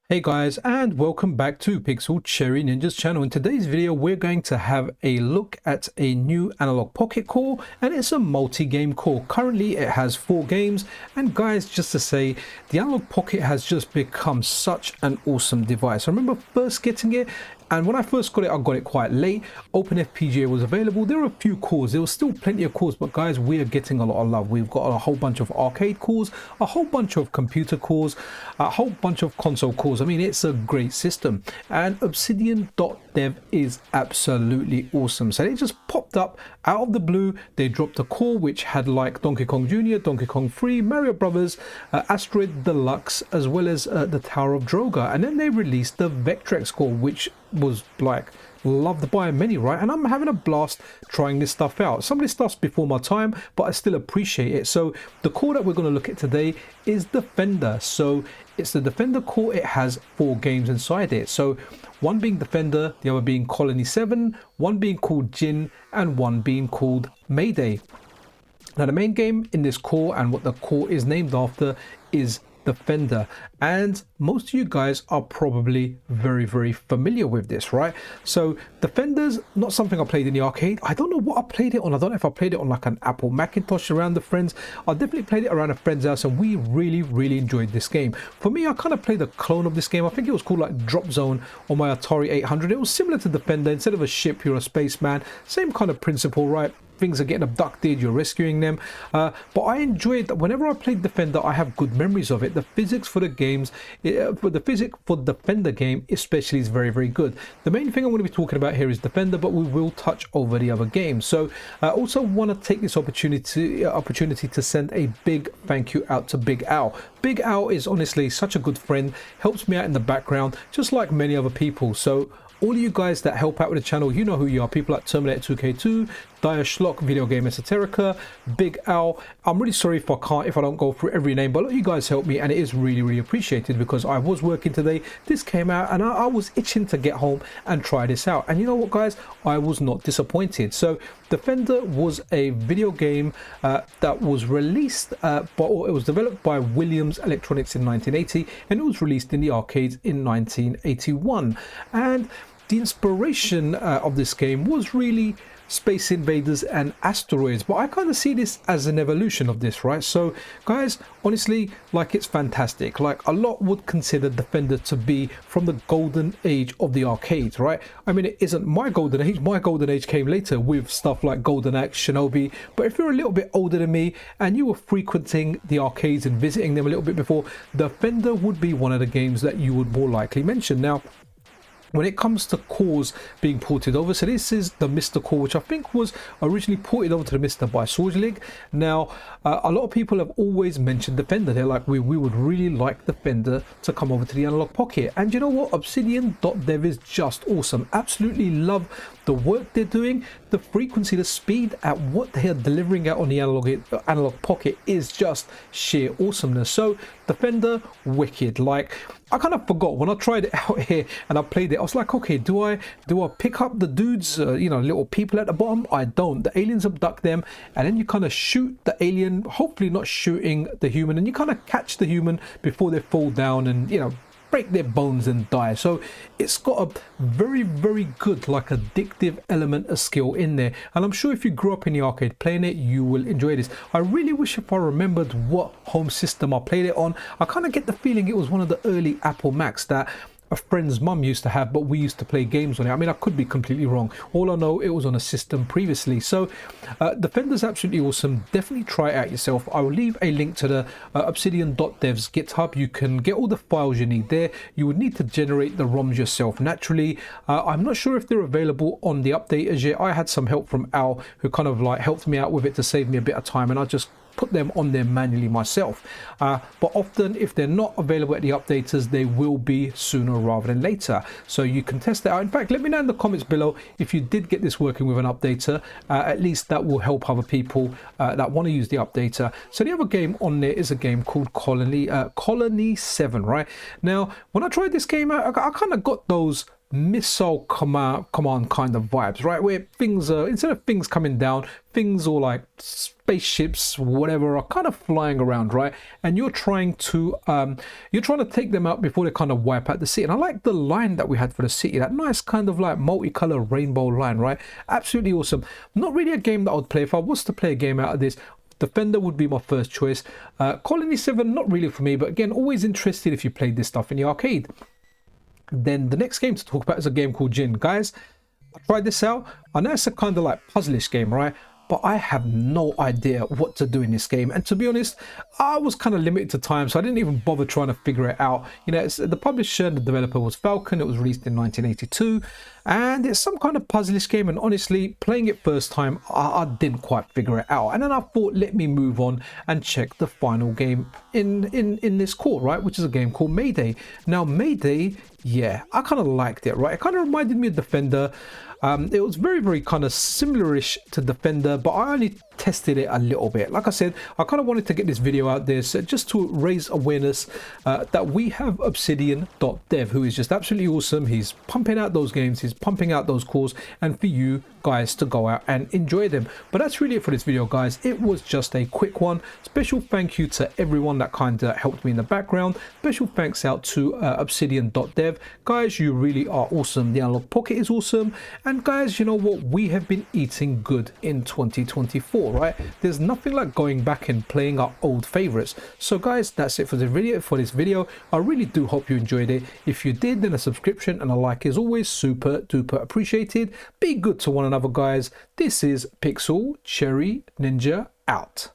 Hey guys, and welcome back to Pixel Cherry Ninja's channel. In today's video we're going to have a look at a new Analogue Pocket core, and it's a multi-game core. Currently it has 4 games, and guys, just to say, the Analogue Pocket has just become such an awesome device. I remember first getting it, and when I first got it, I got it quite late. OpenFPGA was available. There were a few cores. There was still plenty of cores, but guys, we are getting a lot of love. We've got a whole bunch of arcade cores, a whole bunch of computer cores, a whole bunch of console cores. I mean, it's a great system. And obsidian-dot-dev is absolutely awesome. So they just popped up out of the blue. They dropped a core which had like Donkey Kong Jr., Donkey Kong 3, Mario Brothers, Asteroid Deluxe, as well as the Tower of Droga. And then they released the Vectrex core, which was like loved by many, right? And I'm having a blast trying this stuff out. Some of this stuff's before my time, but I still appreciate it. So the core that we're going to look at today is Defender. So it's the Defender core. It has 4 games inside it. So one being Defender, the other being Colony 7, one being called Jin, and one being called Mayday. Now the main game in this core, and what the core is named after, is Defender, and most of you guys are probably very familiar with this, right? So Defender's not something I played in the arcade. I don't know what I played it on. I don't know if I played it on like an Apple Macintosh around the friends. I definitely played it around a friend's house, and we really enjoyed this game. For me, I kind of played a clone of this game. I think it was called like Drop Zone on my Atari 800. It was similar to Defender. Instead of a ship, you're a spaceman. Same kind of principle, right? Things are getting abducted, you're rescuing them, but I enjoyed that. Whenever I played Defender, I have good memories of it. The physics for the games, for the physics for the Defender game especially, is very good. The main thing I'm going to be talking about here is Defender, but we will touch over the other games. So I also want to take this opportunity to send a big thank you out to Big Al. Big Al is honestly such a good friend, helps me out in the background just like many other people. So all of you guys that help out with the channel, you know who you are. People like Terminator 2K2, Dire Schlock, Video Game Esoterica, Big Al. I'm really sorry if I don't go through every name, but you guys help me, and it is really appreciated, because I was working today. This came out, and I was itching to get home and try this out. And you know what, guys? I was not disappointed. So Defender was a video game that was released, it was developed by Williams Electronics in 1980, and it was released in the arcades in 1981. And the inspiration of this game was really Space Invaders and Asteroids, but I kind of see this as an evolution of this, right? So guys, honestly, like, it's fantastic. Like, a lot would consider Defender to be from the golden age of the arcades, right? I mean, it isn't my golden age. My golden age came later with stuff like Golden Axe, Shinobi. But if you're a little bit older than me and you were frequenting the arcades and visiting them a little bit before, Defender would be one of the games that you would more likely mention. Now, when it comes to cores being ported over, so this is the Mr. core, which I think was originally ported over to the Mr. by Swords League. Now, a lot of people have always mentioned Defender. They're like, we would really like Defender to come over to the Analogue Pocket. And you know what? Obsidian-dot-dev is just awesome. Absolutely love the work they're doing. The frequency, the speed at what they are delivering out on the Analogue Pocket is just sheer awesomeness. So Defender, wicked. Like, I kind of forgot when I tried it out here and I played it. I was like, okay, do I pick up the dudes, you know, little people at the bottom? I don't. The aliens abduct them, and then you kind of shoot the alien, hopefully not shooting the human, and you kind of catch the human before they fall down and, you know, break their bones and die. So it's got a very good, like, addictive element of skill in there, and I'm sure if you grew up in the arcade playing it, you will enjoy this. I really wish if I remembered what home system I played it on. I kind of get the feeling it was one of the early Apple Macs that a friend's mum used to have, but we used to play games on it. I mean, I could be completely wrong. All I know, it was on a system previously. So Defender's absolutely awesome. Definitely try it out yourself. I will leave a link to the obsidian.dev's GitHub. You can get all the files you need there. You would need to generate the ROMs yourself naturally. I'm not sure if they're available on the updaters yet. I had some help from Al, who kind of like helped me out with it to save me a bit of time, and I just put them on there manually myself. But often, if they're not available at the updaters, they will be sooner rather than later. So you can test it out. In fact, let me know in the comments below if you did get this working with an updater. At least that will help other people that want to use the updater. So the other game on there is a game called Colony 7, right? Now, when I tried this game out, I kind of got those missile command kind of vibes, right? Where things are, instead of things coming down, things or like spaceships, whatever, are kind of flying around, right? And you're trying to take them out before they kind of wipe out the city. And I like the line that we had for the city, that nice kind of like multicolor rainbow line, right? Absolutely awesome. Not really a game that I would play. If I was to play a game out of this, Defender would be my first choice. Colony 7, not really for me, but again, always interested if you played this stuff in the arcade. Then the next game to talk about is a game called Jin. Guys, I tried this out. I know it's a kind of like puzzlish game, right? But I have no idea what to do in this game. And to be honest, I was kind of limited to time, so I didn't even bother trying to figure it out. You know, the publisher and the developer was Falcon. It was released in 1982. And it's some kind of puzzlish game. And honestly, playing it first time, I didn't quite figure it out. And then I thought, let me move on and check the final game in this court, right? Which is a game called Mayday. Now, Mayday, yeah, I kind of liked it, right? It kind of reminded me of Defender. It was very, very kind of similar-ish to Defender, but I only tested it a little bit. Like I said, I kind of wanted to get this video out there so just to raise awareness that we have obsidian-dot-dev, who is just absolutely awesome. He's pumping out those games, he's pumping out those cores, and for you guys to go out and enjoy them. But that's really it for this video, guys. It was just a quick one. Special thank you to everyone that kind of helped me in the background. Special thanks out to obsidian-dot-dev. Guys, you really are awesome. The Analogue Pocket is awesome. And guys, you know what? We have been eating good in 2024, right? There's nothing like going back and playing our old favorites. So guys, that's it for the video. I really do hope you enjoyed it. If you did, then a subscription and a like is always super duper appreciated. Be good to one another, guys. This is Pixel Cherry Ninja out.